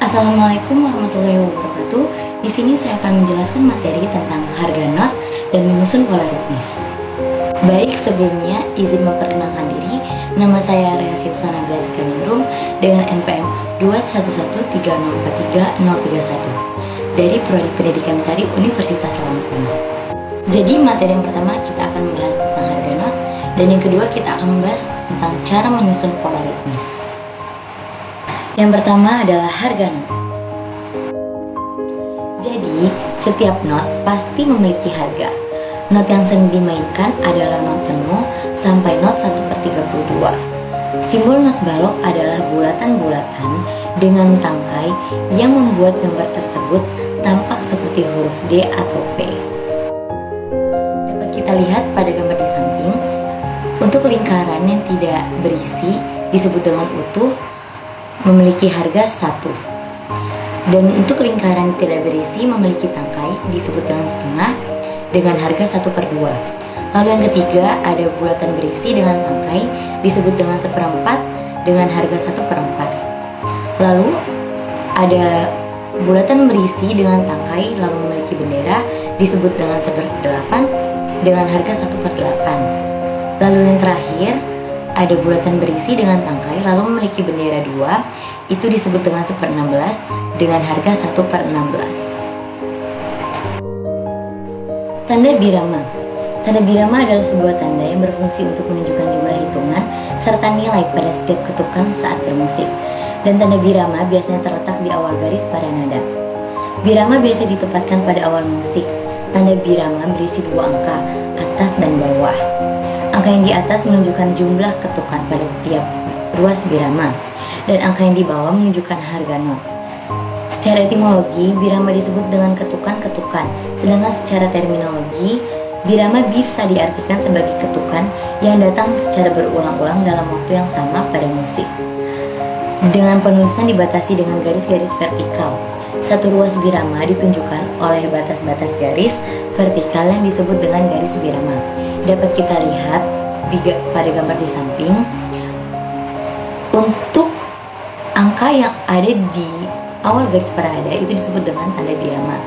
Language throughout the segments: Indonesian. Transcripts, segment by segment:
Assalamualaikum warahmatullahi wabarakatuh. Di sini saya akan menjelaskan materi tentang harga not dan menyusun pola ritmis. Baik, sebelumnya izin memperkenalkan diri. Nama saya Rea Silvana Blaskaningrum dengan NPM 21130433031 dari Prodi Pendidikan Tari Universitas Lampung. Jadi materi yang pertama kita akan membahas tentang harga not, dan yang kedua kita akan membahas tentang cara menyusun pola ritmis. Yang pertama adalah harga not. Jadi, setiap not pasti memiliki harga. Not yang sering dimainkan adalah not penuh sampai not 1/32. Simbol not balok adalah bulatan-bulatan dengan tangkai yang membuat gambar tersebut tampak seperti huruf D atau P. Dapat kita lihat pada gambar di samping, untuk lingkaran yang tidak berisi disebut dengan utuh, memiliki harga 1. Dan untuk lingkaran tidak berisi memiliki tangkai disebut dengan setengah dengan harga 1/2. Lalu yang ketiga ada bulatan berisi dengan tangkai disebut dengan 1/4 dengan harga 1/4. Lalu ada bulatan berisi dengan tangkai lalu memiliki bendera disebut dengan 1/8 dengan harga 1/8. Lalu yang terakhir ada bulatan berisi dengan tangkai lalu memiliki bendera 2, itu disebut dengan 1/16 dengan harga 1/16. Tanda birama. Tanda birama adalah sebuah tanda yang berfungsi untuk menunjukkan jumlah hitungan serta nilai pada setiap ketukan saat bermusik. Dan tanda birama biasanya terletak di awal garis pada nada. Birama biasa ditempatkan pada awal musik. Tanda birama berisi 2 angka, atas dan bawah. Angka yang di atas menunjukkan jumlah ketukan pada setiap ruas birama, dan angka yang di bawah menunjukkan harga not. Secara etimologi, birama disebut dengan ketukan-ketukan, sedangkan secara terminologi, birama bisa diartikan sebagai ketukan yang datang secara berulang-ulang dalam waktu yang sama pada musik. Dengan penulisan dibatasi dengan garis-garis vertikal. Satu ruas birama ditunjukkan oleh batas-batas garis vertikal yang disebut dengan garis birama. Dapat kita lihat pada gambar di samping. Untuk angka yang ada di awal garis parada itu disebut dengan tanda birama.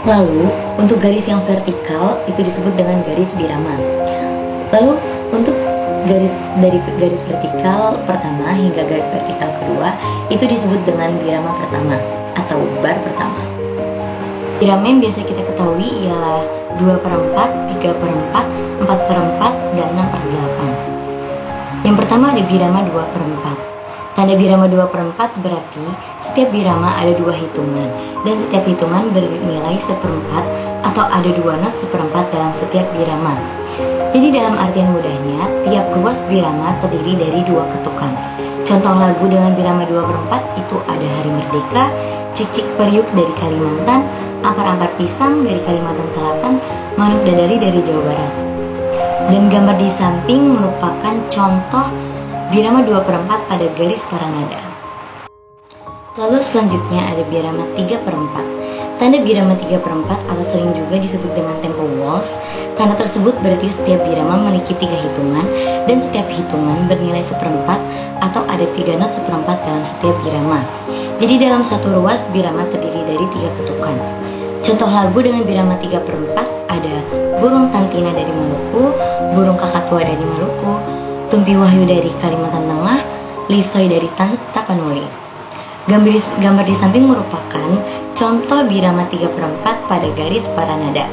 Lalu untuk garis yang vertikal itu disebut dengan garis birama. Lalu untuk garis dari garis vertikal pertama hingga garis vertikal kedua itu disebut dengan birama pertama atau bar pertama. Birama yang biasa kita ketahui ialah 2/4, 3/4, 4/4, dan 6/8. Yang pertama ada birama 2/4. Tanda birama 2/4 berarti setiap birama ada 2 hitungan, dan setiap hitungan bernilai 1/4 atau ada 2 not 1/4 dalam setiap birama. Jadi dalam artian mudahnya, tiap ruas birama terdiri dari 2 ketukan. Contoh lagu dengan birama 2/4 itu ada Hari Merdeka, Cik Cik Periuk dari Kalimantan, Ampar-ampar pisang dari Kalimantan Selatan, Manuk Dadari dari Jawa Barat. Dan gambar di samping merupakan contoh birama 2/4 pada garis paranada. Lalu selanjutnya ada birama 3/4. Tanda birama 3/4 atau sering juga disebut dengan tempo waltz. Tanda tersebut berarti setiap birama memiliki 3 hitungan, dan setiap hitungan bernilai 1/4 atau ada 3 not 1/4 dalam setiap birama. Jadi dalam satu ruas birama terdiri dari 3 ketukan. Contoh lagu dengan birama 3/4 ada Burung Tantina dari Maluku, Burung Kakatua dari Maluku, Tumpi Wahyu dari Kalimantan Tengah, Lisoy dari Tapanuli. Gambar di samping merupakan contoh birama 3/4 pada garis paranada.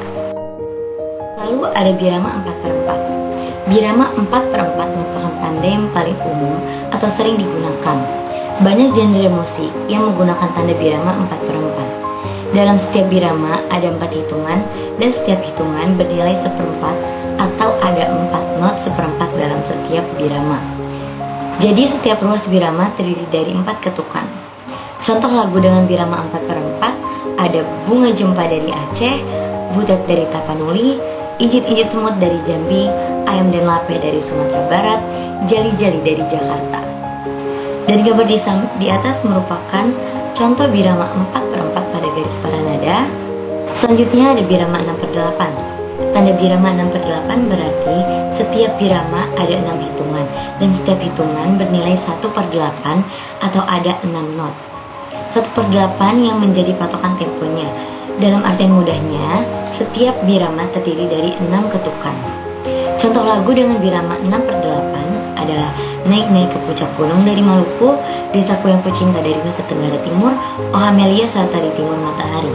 Lalu ada birama 4/4. Birama 4/4 merupakan tanda yang paling umum atau sering digunakan. Banyak genre musik yang menggunakan tanda birama 4/4. Dalam setiap birama ada 4 hitungan, dan setiap hitungan bernilai 1/4 atau ada 4 not 1/4 dalam setiap birama. Jadi setiap ruas birama terdiri dari 4 ketukan. Contoh lagu dengan birama 4/4 ada Bunga Jempa dari Aceh, Butet dari Tapanuli, Injit-injit semut dari Jambi, Ayam dan Lape dari Sumatera Barat, Jali-jali dari Jakarta. Dan gambar di atas merupakan contoh birama 4/4 pada garis paranada. Selanjutnya ada birama 6/8. Tanda birama 6/8 berarti setiap birama ada 6 hitungan, dan setiap hitungan bernilai 1/8 atau ada 6 not. 1/8 yang menjadi patokan temponya. Dalam artian mudahnya, setiap birama terdiri dari 6 ketukan. Contoh lagu dengan birama 6/8 adalah Naik-naik ke puncak gunung dari Maluku, Desaku yang kucinta dari Nusa Tenggara Timur, Oh Amelia serta di timur matahari.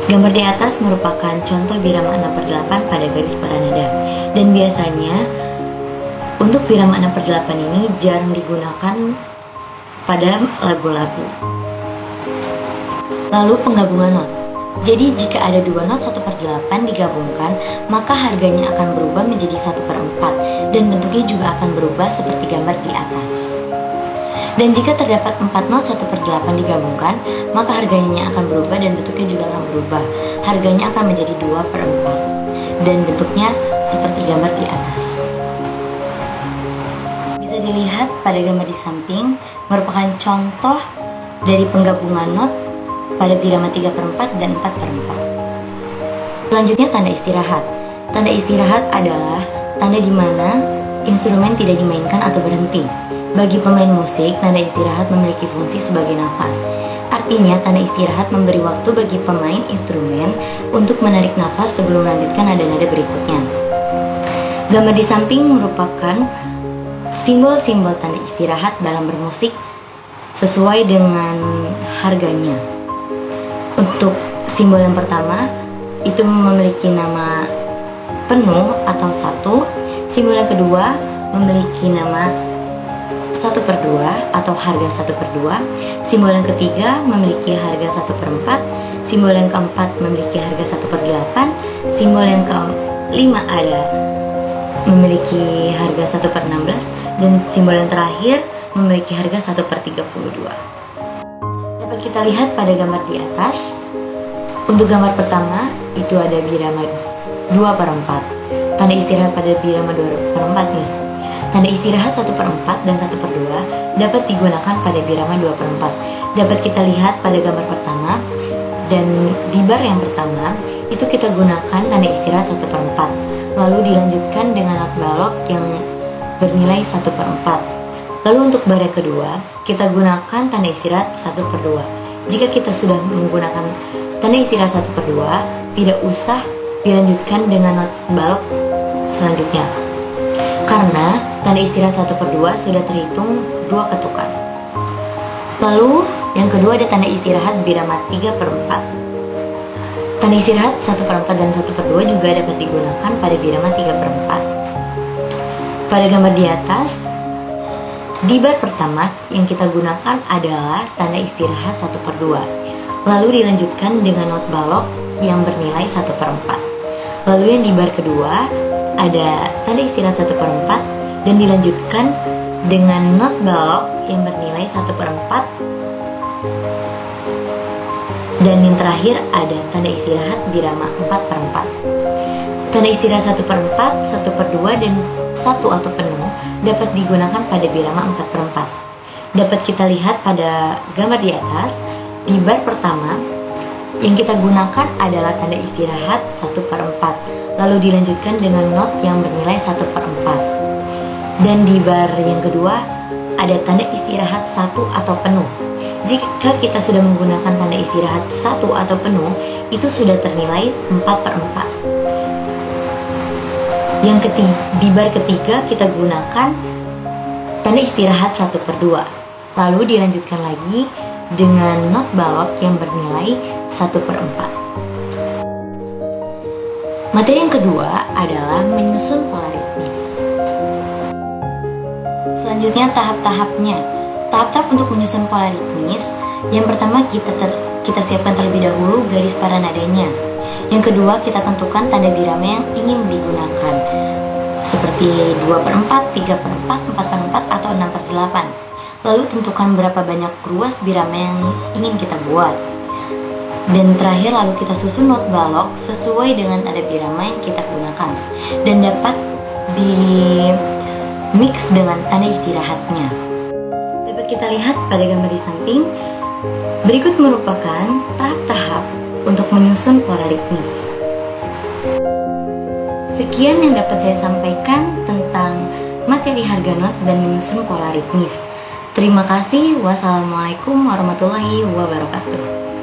Gambar di atas merupakan contoh birama 6/8 pada garis paranada. Dan biasanya untuk birama 6/8 ini jarang digunakan pada lagu-lagu. Lalu penggabungan not. Jadi jika ada dua not 1/8 digabungkan, maka harganya akan berubah menjadi 1/4 dan bentuknya juga akan berubah seperti gambar di atas. Dan jika terdapat 4 not 1/8 digabungkan, maka harganya akan berubah dan bentuknya juga akan berubah. Harganya akan menjadi 2/4 dan bentuknya seperti gambar di atas. Bisa dilihat pada gambar di samping merupakan contoh dari penggabungan not pada birama 3/4 dan 4/4. Selanjutnya tanda istirahat. Tanda istirahat adalah tanda di mana instrumen tidak dimainkan atau berhenti. Bagi pemain musik, tanda istirahat memiliki fungsi sebagai nafas. Artinya, tanda istirahat memberi waktu bagi pemain instrumen untuk menarik nafas sebelum melanjutkan nada-nada berikutnya. Gambar di samping merupakan simbol-simbol tanda istirahat dalam bermusik sesuai dengan harganya. Untuk simbol yang pertama, itu memiliki nama penuh atau 1. Simbol yang kedua memiliki nama 1/2 atau harga 1/2. Simbol yang ketiga memiliki harga 1/4. Simbol yang keempat memiliki harga 1/8. Simbol yang kelima ada memiliki harga 1/16. Dan simbol yang terakhir memiliki harga 1/32. Dapat kita lihat pada gambar di atas. Untuk gambar pertama itu ada birama 2/4. Tanda istirahat pada birama 2/4 nih. Tanda istirahat 1/4 dan 1/2 dapat digunakan pada birama 2/4. Dapat kita lihat pada gambar pertama, dan di bar yang pertama itu kita gunakan tanda istirahat 1/4. Lalu dilanjutkan dengan not balok yang bernilai 1/4. Lalu untuk bar yang kedua, kita gunakan tanda istirahat 1/2. Jika kita sudah menggunakan tanda istirahat 1/2, tidak usah dilanjutkan dengan not balok selanjutnya, karena tanda istirahat 1/2 sudah terhitung 2 ketukan. Lalu yang kedua ada tanda istirahat birama 3/4. Tanda istirahat 1/4 dan 1/2 juga dapat digunakan pada birama 3/4. Pada gambar di atas, di bar pertama yang kita gunakan adalah tanda istirahat 1/2. Lalu dilanjutkan dengan not balok yang bernilai 1/4. Lalu yang di bar kedua ada tanda istirahat 1/4 dan dilanjutkan dengan not balok yang bernilai 1/4. Dan yang terakhir ada tanda istirahat birama 4/4. Tanda istirahat 1/4, 1/2 dan 1 atau penuh dapat digunakan pada birama 4/4. Dapat kita lihat pada gambar di atas, di bar pertama yang kita gunakan adalah tanda istirahat 1/4, lalu dilanjutkan dengan not yang bernilai 1/4. Dan di bar yang kedua ada tanda istirahat 1 atau penuh. Jika kita sudah menggunakan tanda istirahat 1 atau penuh, itu sudah ternilai 4/4. Yang ketiga, di bar ketiga kita gunakan tanda istirahat 1/2. Lalu dilanjutkan lagi dengan not balok yang bernilai 1/4. Materi yang kedua adalah menyusun pola ritmis. Selanjutnya tahap-tahapnya. Tahap-tahap untuk menyusun pola ritmis. Yang pertama kita siapkan terlebih dahulu garis para nadanya. Yang kedua kita tentukan tanda birama yang ingin digunakan, seperti 2/4, 3/4, 4/4 atau 6/8. Lalu tentukan berapa banyak ruas birama yang ingin kita buat. Dan terakhir lalu kita susun not balok sesuai dengan tanda birama yang kita gunakan, dan dapat di mix dengan tanda istirahatnya. Dapat kita lihat pada gambar di samping. Berikut merupakan tahap-tahap untuk menyusun pola ritmis. Sekian yang dapat saya sampaikan tentang materi harga not dan menyusun pola ritmis. Terima kasih. Wassalamualaikum warahmatullahi wabarakatuh.